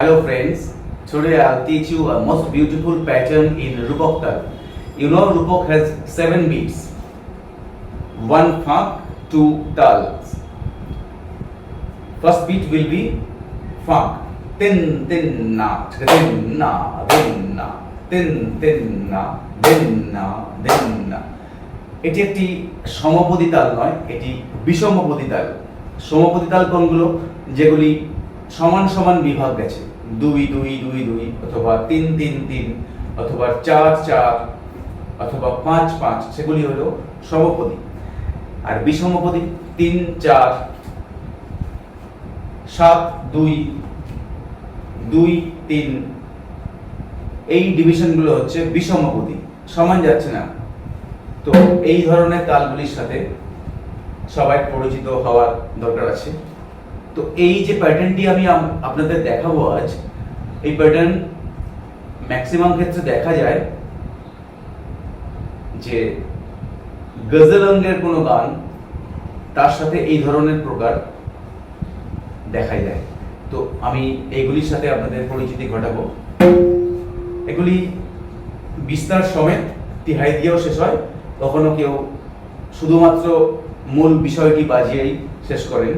Hello friends, today I'll teach you a most beautiful pattern in Rupak Taal. You know Rupak has 7 beats, 1 funk, 2 tals. First beat will be funk, tin tin na, tin na, tin na, tin tin na, tin na, tin na. এটি একটি সমপদী তাল নয়, এটি বিষমপদী তাল। সমপদী তাল কোনগুলো? যেগুলি সমান সমান বিভাগ গেছে, 2 2 2 2 অথবা 3 3 3 অথবা 4 4 অথবা 5 5, সেগুলি হলো সমপদী। আর বিষমপদী 3 4 7 2 2 3, এই ডিভিশনগুলো হচ্ছে বিষমপদী, সমান যাচ্ছে না। তো এই ধরনের তালগুলির সাথে সবাই পরিচিত হওয়ার দরকার আছে। তো এই যে প্যাটার্নটি আমি আপনাদের দেখাবো আজ, এই প্যাটার্ন ম্যাক্সিমাম ক্ষেত্রে দেখা যায় যে গজল অঙ্গের কোনো গান, তার সাথে এই ধরনের প্রকার দেখা যায়। তো আমি এইগুলির সাথে আপনাদের পরিচিতি ঘটাবো। এগুলি বিস্তার সমেত তিহাই দিয়েও শেষ হয়, কখনো কেউ শুধুমাত্র মূল বিষয়টি বাজিয়েই শেষ করেন।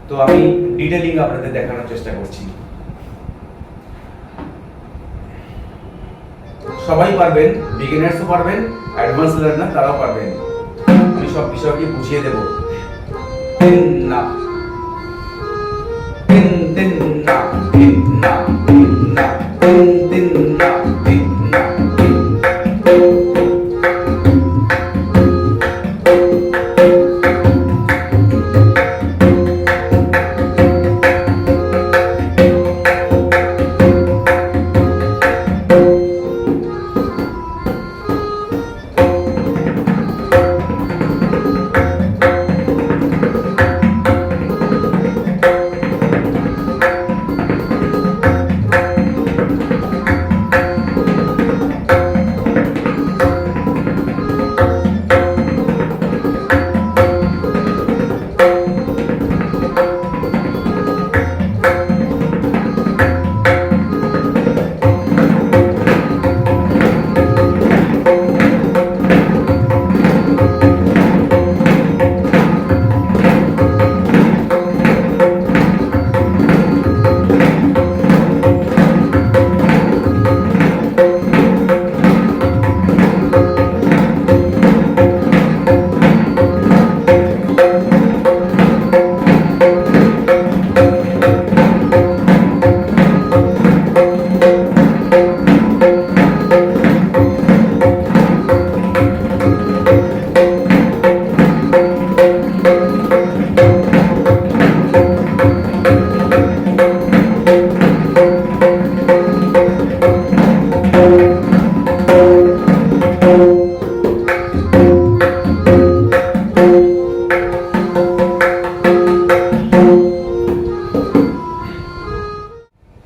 তো আমি ডিটেইলিং আপনাদের দেখানোর চেষ্টা করছি। সবাই পারবেন, বিগিনার্সও পারবেন, অ্যাডভান্স লার্নার তারাও পারবেন। আমি সব বিষয়কে বুঝিয়ে দেব। তিন না তিন তিন না তিন না তিন না তিন তিন না তিন না।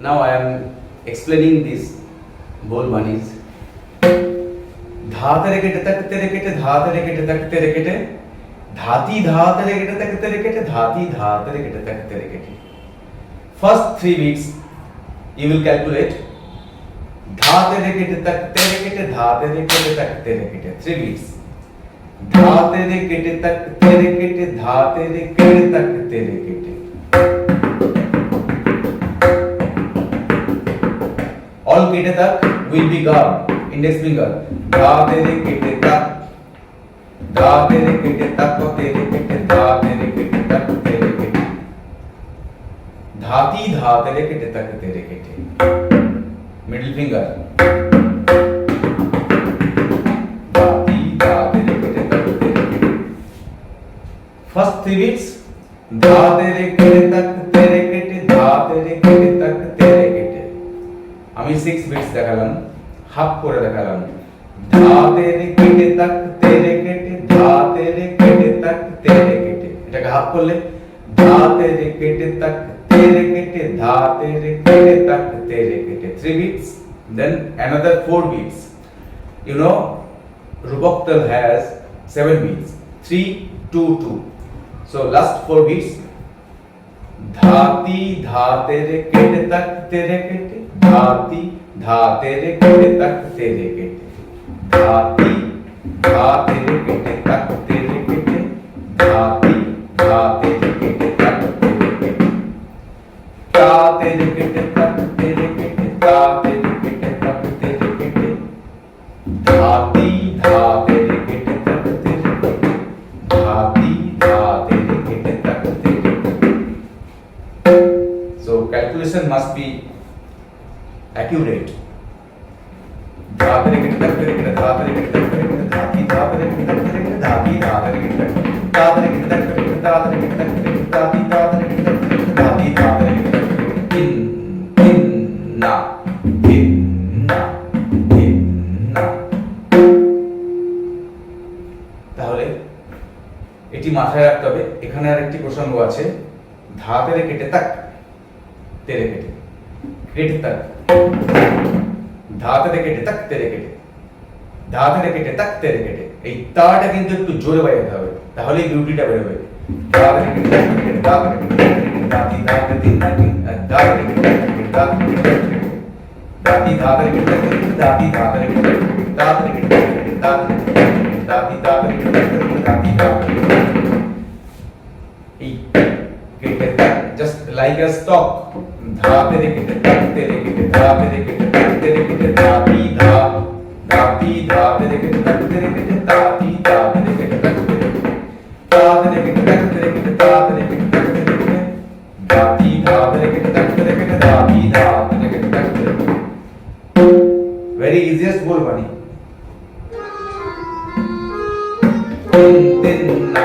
Now I am explaining this bol banis. Dha tere kete tak tere kete, dha tere kete tak tere kete, dhati dha tere kete tak tere kete, dhati dha tere kete tak tere kete. First 3 beats you will calculate. Dha tere kete tak tere kete, dha tere kete tak tere kete. 3 beats. Dha tere kete tak tere kete, dha tere kete tak tere kete. All kete tak will be gum, index finger. Dha tere kete tak, dha tere kete tak tere kete, dha tere kete tak tere kete. Dhati dha tere kete tak tere kete. Middle finger. Dhati dha tere kete tak tere kete. First 3 beats. Dha tere kete tak tere kete, dha tere kete tak tere kete. আমি 6 bits দেখালাম, half করে দেখালাম। ধা তেরে কেটে তাক তেরে কেটে, ধা তেরে কেটে তাক তেরে কেটে। এটাকে হাফ করলে ধা তেরে কেটে তাক তেরে কেটে, ধা তেরে কেটে তাক তেরে কেটে। 3 beats, then another 4 beats. You know Rupak Taal has 7 beats, 3 2 2. So last 4 beats. धाती धा तेरे केटे तक तेरे केटे धाती धा तेरे केटे तक तेरे केटे धाती धा तेरे केटे तक तेरे केटे धाती धा तेरे केटे तक तेरे केटे ता तेरे केटे तक तेरे केटे ता तेरे केटे तक तेरे केटे धाती धा तेरे केटे तक तेरे केटे धाती धा तेरे केटे तक तेरे केटे. So calculation must be accurate. धा तेरे केटे तक तेरे केटे धा तेरे केटे तक तेरे केटे धाती धा तेरे केटे तक तेरे केटे धाती धा तेरे केटे तक ता तेरे केटे तक तेरे केटे ता तेरे केटे तक तेरे केटे धाती धा तेरे केटे तक तेरे केटे धाती धा तेरे केटे तक तेरे केटे इन ना তাহলে এটি মাথায় রাখতে হবে. এখানে আরেকটি প্রসঙ্গ আছে, ধা তেরে কেটে তাক তেরে কেটে কেটে তাক ধা তেরে কেটে তাক তেরে কেটে ধা তেরে কেটে তাক তেরে কেটে এই তাটা কিন্তু একটু জোরে বাজাতে হবে, তাহলেই বিউটিটা বের হবে. ধা তেরে কেটে তাক তেরে কেটে ধা তেরে কেটে দাতি ধা তেরে তিন নাকি ধা তেরে কেটে দাতি दाती दादर के दाती दादर के दादर के दादर दाती दादर के दाती Dadar e get that just like a stock धा तेरे के तक तेरे के धा तेरे के तक तेरे के दाती धा दाती धा तेरे के तक तेरे के दाती धा तेरे के तक तेरे के धा तेरे के तक तेरे के धा तेरे के तक तेरे के दाती धा तेरे के तक तेरे के दाती धा तेरे के तक तेरे के. Very easiest बोल बनी. दिन ना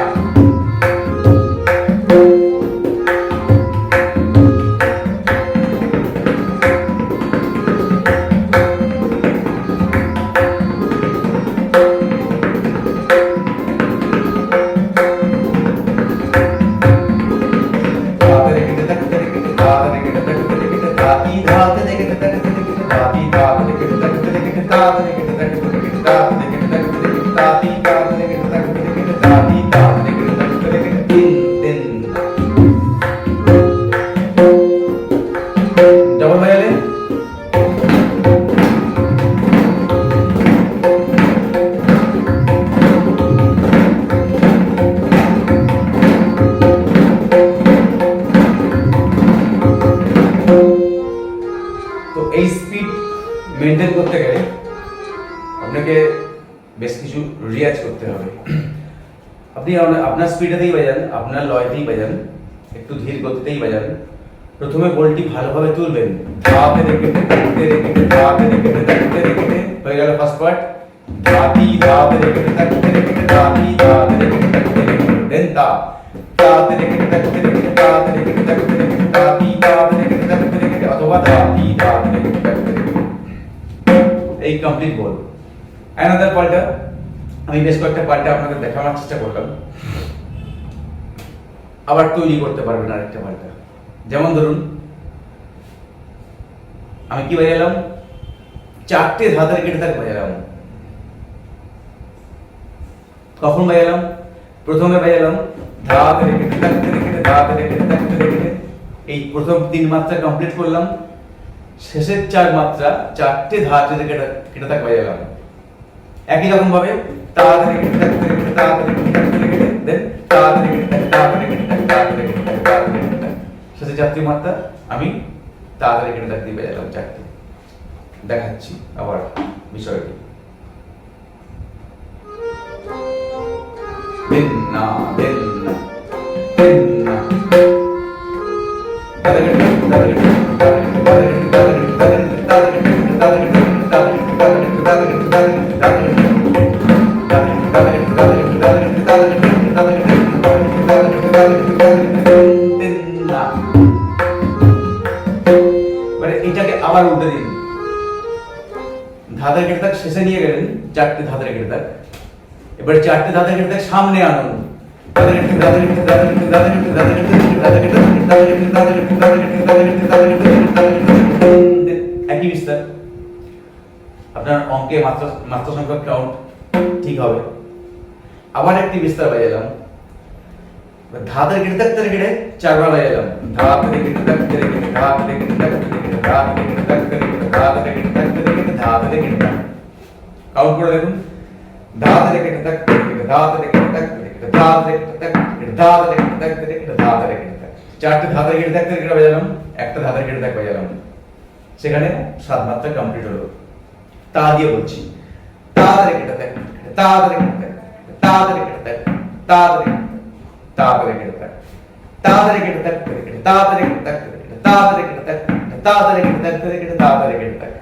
মেইনটেইন করতে গেলে আপনাকে বেশ কিছু রিয়াজ করতে হবে. আপনি আপনার স্পিডেতেই বাজান, আপনার লয়তেই বাজান, একটু ধীর গতিতেই বাজান. প্রথমে বলটি ভালোভাবে তুলবেন, ধা তেরে কেটে তেরে কেটে ধা তেরে কেটে তেরে কেটে হয়ে গেল ফার্স্ট পার্ট. ধাতি ধা তেরে কেটে তেরে কেটে ধাতি ধা তেরে কেটে তেরে কেটে দেন তা তা তেরে কেটে তেরে কেটে তা তেরে কেটে তেরে কেটে ধাতি ধা তেরে কেটে তেরে কেটে অথবা ধাতি ধা তেরে কেটে তেরে কেটে এই কমপ্লিট বল. অ্যানাদার পাল্টা আমি বেশ কয়েকটা পাল্টা আপনাদের দেখানোর চেষ্টা করলাম, আবার তৈরি করতে পারবেন আরেকটা পাল্টা. যেমন ধরুন আমি কি বাজালাম, চারটে ধাতের কেটে তাক বাজালাম. কখন বাজালাম, প্রথমে বাজালাম ধা তেরে কেটে তাক তেরে কেটে ধা তেরে কেটে তাক তেরে কেটে, এই প্রথম তিন মাত্রা কমপ্লিট করলাম. শেষের চার মাত্রা চারটে ধা তেরে কেটে তাক বাজালাম. একই রকম ভাবে তা তেরে কেটে তাক তেরে কেটে তা তেরে কেটে তাক তেরে কেটে দেন তা তেরে কেটে তাক তা তেরে কেটে তাক তা তেরে কেটে তাক তা তেরে কেটে তাক. শেষে চারটি মাত্রা আমি তা তেরে কেটে তাক দিয়ে বাজালাম চারটি. দেখাচ্ছি আবার বিষয়টি. ভিন্না ভিন্না ভিন্না তাদের তাদের এটাকে আবার উল্টে দিন. ধাঁধের কেটে তাক শেষে নিয়ে গেলেন, চারটে ধাঁধের কেটে তাক. এবার চারটে ধাঁধের কেটে তাক সামনে আনুন. একই বিস্তার. আপনার অঙ্কে মাত্রা সংখ্যা কাউন্ট ঠিক হবে. আবার একটি বিস্তার বাজালাম, धा तेरे गिटे तक तेरे गिटे 4 बार बजालाम धा तेरे गिटे तक तेरे गिटे धा तेरे गिटे तक तेरे गिटे धा तेरे गिटे तक तेरे गिटे धा तेरे गिटे तक तेरे गिटे धा तेरे गिटे तक काउंट করে দেখুন धा तेरे गिटे तक तेरे गिटे धा तेरे गिटे तक तेरे गिटे धा तेरे गिटे तक धा तेरे गिटे तक तेरे गिटे धा तेरे गिटे तक চারটে धा तेरे गिटे तक तेरे गिटे বাজালাম একটা धा तेरे गिटे तक বাজালাম সেখানে 7 মাত্রা কমপ্লিট হলো তা দিয়ে বলছি ता तेरे गिटे तक ता तेरे गिटे तक ता तेरे गिटे तक ता तेरे ता तेरे गिटे तक ता तेरे गिटे तक तेरे गिटे ता तेरे गिटे तक तेरे गिटे ता तेरे गिटे तक ता तेरे गिटे तक तेरे गिटे ता तेरे गिटे तक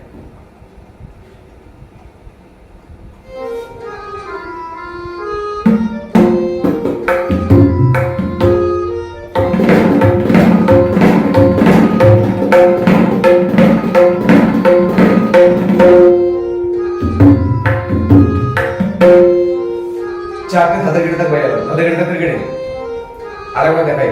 চারটে ধাঁধা কেটে থাকবে গেল ধাঁধা কেটে থাকবে কেটে আরেকবার দেখাই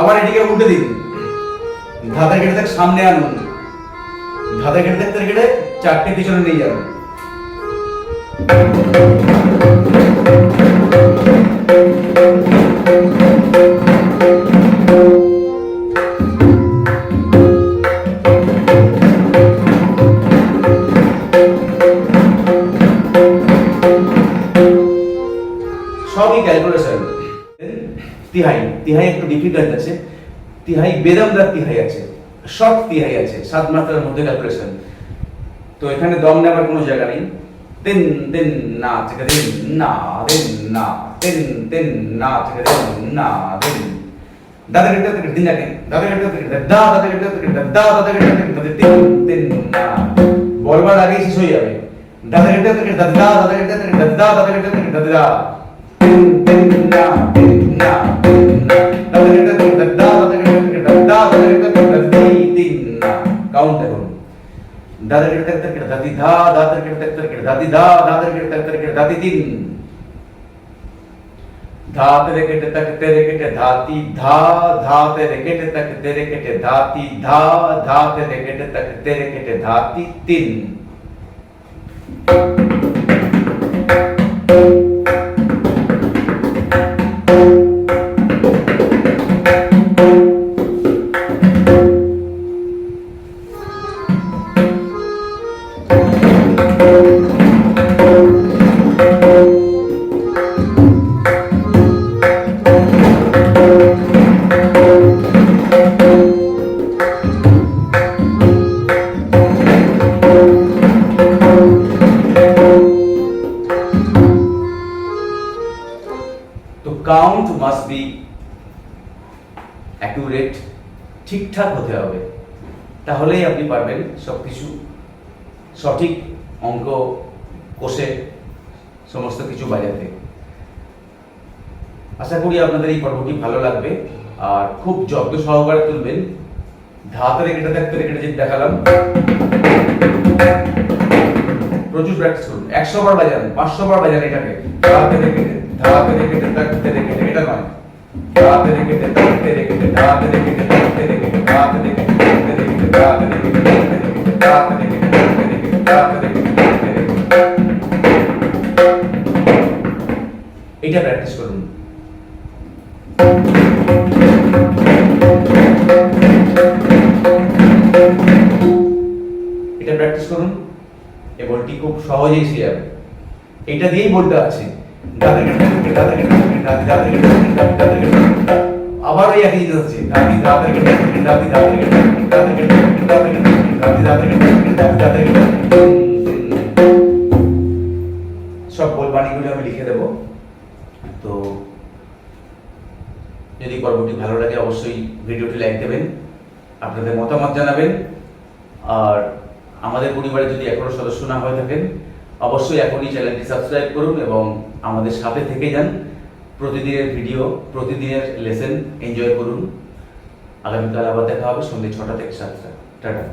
আবার এদিকে উল্টে দিন ধাঁধা কেটে থাক সামনে আনুন ধাঁধা কেটে থাকতে কেটে চারটে পিছনে নিয়ে যান সবই ক্যালকুলেশন তিহাই তিহাই একটু ডিফিকাল্ট আছে তিহাই বেদমদার তিহাই আছে শর্ট তিহাই আছে 7 মাত্রার মধ্যে ক্যালকুলেশন তো এখানে দম নেবার কোনো জায়গা নেই তিন তিন না থেকে দিন না দিন না তিন তিন না থেকে দিন না দিন দাদা কেটে থেকে দিন আগে দাদা কেটে থেকে দা দাদা কেটে থেকে দা দাদা কেটে থেকে তিন তিন না বলবার আগেই শেষ হয়ে যাবে দাদা কেটে থেকে দাদা দাদা কেটে থেকে দাদা দাদা কেটে থেকে দাদা তিন তিন না তিন না তিন না দাদা কেটে থেকে দাদা দাদা কেটে থেকে দাদা দাদা কেটে থেকে তিন না কাউন্ট দেখুন दादा के तक तक दादी धा दादा के तक तक दादी धा दादा के तक तक दादी तीन धा तेरे के तक तेरे के धाती धा धा तेरे के तक तेरे के धाती धा धा तेरे के तक तेरे के धाती तीन কাউন্ট মাস্ট বি অ্যাকুরেট ঠিকঠাক হতে হবে তাহলেই আপনি পারবেন সবকিছু সঠিক অঙ্ক কষে সমস্ত কিছু বাজাতে আশা করি আপনাদের এই পর্বটি ভালো লাগবে আর খুব যত্ন সহকারে তুলবেন ধাতে রেখে থাকতে রেখে যে দেখালাম প্রচুর প্র্যাকটিস করুন 100 বার বাজান 500 বার বাজান এটাকে ধাতে রেখে धाते रे के तक तेरे के এটা নয় धाते रे के तक तेरे के धाते रे के तक तेरे के धाते रे के तक तेरे के धाते रे के तक तेरे के धाते रे के तक तेरे के धाते रे के तक तेरे के এটা প্র্যাকটিস করুন এটা প্র্যাকটিস করুন এই বলটি খুব সহজেই শিখে যাবে এটা দিয়েই বলতে আছে আবার ওই একই জিনিস আছে দাদি দাদা দাদি দাদি সব বলবাণীগুলো আমি লিখে দেব তো যদি পর্বটি ভালো লাগে অবশ্যই ভিডিওটি লাইক দেবেন আপনাদের মতামত জানাবেন আর আমাদের পরিবারে যদি এখনো সদস্য না হয়ে থাকেন অবশ্যই এখনই চ্যানেলটি সাবস্ক্রাইব করুন এবং আমাদের সাথে থেকে যান প্রতিদিনের ভিডিও প্রতিদিনের লেসন এনজয় করুন আগামীকাল আবার দেখা হবে সন্ধ্যে 6টা থেকে 7টা টাটা